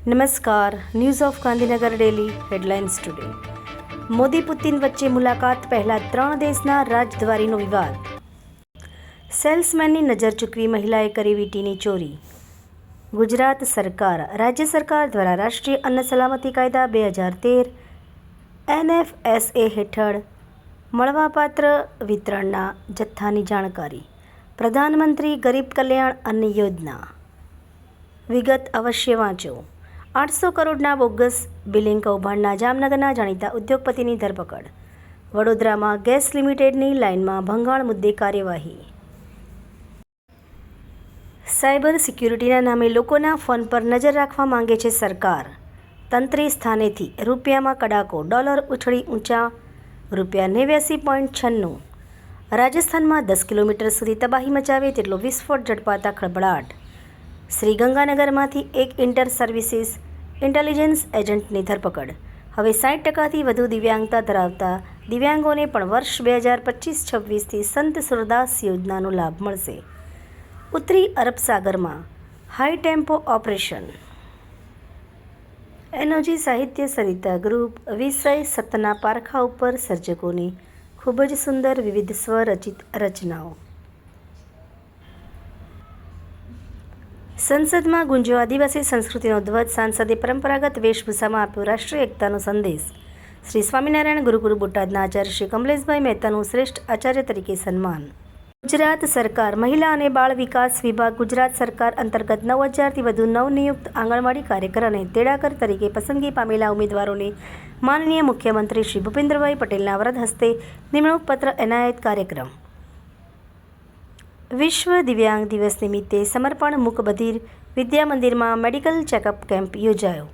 નમસ્કાર, news of Gandhinagar daily headlines today. Modi Putin વચ્ચે મુલાકાત પહેલા 3 દેશના રાજદ્વારીનો વિવાદ. સેલ્સમેનની નજર ચૂકવી મહિલાએ કરી વીંટીની ચોરી. ગુજરાત સરકાર રાજ્ય સરકાર દ્વારા રાષ્ટ્રીય અન્ન સલામતી કાયદા 2013 NFSA હેઠળ મળવાપાત્ર વિતરણના જથ્થાની જાણકારી. પ્રધાનમંત્રી ગરીબ કલ્યાણ અન્ન યોજના વિગત અવશ્ય વાંચો. 800 કરોડના બોગસ બિલિંગ કૌભાંડના જામનગરના જાણીતા ઉદ્યોગપતિની ધરપકડ. વડોદરામાં ગેસ લિમિટેડની લાઇનમાં ભંગાણ મુદ્દે કાર્યવાહી. સાયબર સિક્યુરિટીના નામે લોકોના ફોન પર નજર રાખવા માંગે છે સરકાર. તંત્રી સ્થાનેથી રૂપિયામાં કડાકો, ડોલર ઉછળી ઊંચા ₹89.96. રાજસ્થાનમાં 10 કિલોમીટર સુધી તબાહી મચાવે તેટલો વિસ્ફોટ ઝડપાતા ખળભળાટ. શ્રી ગંગાનગરમાંથી એક ઇન્ટર સર્વિસીસ ઇન્ટેલિજન્સ એજન્ટની ધરપકડ. હવે 60%થી વધુ દિવ્યાંગતા ધરાવતા દિવ્યાંગોને પણ વર્ષ 2025-26થી સંત સુરદાસ યોજનાનો લાભ મળશે. ઉત્તરી અરબ સાગરમાં હાઈ ટેમ્પો ઓપરેશન. એનઓજી સાહિત્ય સરિતા ગ્રુપ વિષય સતના પારખા ઉપર સર્જકોની ખૂબ જ સુંદર વિવિધ સ્વરચિત રચનાઓ. સંસદમાં ગુંજ્યો આદિવાસી સંસ્કૃતિનો ધ્વજ. સાંસદે પરંપરાગત વેશભૂષામાં આપ્યો રાષ્ટ્રીય એકતાનો સંદેશ. શ્રી સ્વામિનારાયણ ગુરુકુળ બોટાદના આચાર્ય શ્રી કમલેશભાઈ મહેતાનું શ્રેષ્ઠ આચાર્ય તરીકે સન્માન. ગુજરાત સરકાર મહિલા અને બાળ વિકાસ વિભાગ ગુજરાત સરકાર અંતર્ગત 9000થી વધુ નવનિયુક્ત આંગણવાડી કાર્યકર અને તેડાગર તરીકે પસંદગી પામેલા ઉમેદવારોને માનનીય મુખ્યમંત્રી શ્રી ભૂપેન્દ્રભાઈ પટેલના વરદ હસ્તે નિમણૂક પત્ર એનાયત. કાર્યક્રમ. વિશ્વ દિવ્યાંગ દિવસ નિમિત્તે સમર્પણ મૂક બધિર વિદ્યા મંદિરમાં મેડિકલ ચેકઅપ કેમ્પ યોજાયો.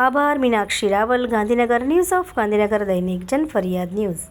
આભાર. મીનાક્ષી રાવલ, ગાંધીનગર. ન્યૂઝ ઓફ ગાંધીનગર દૈનિક જનફરિયાદ ન્યૂઝ.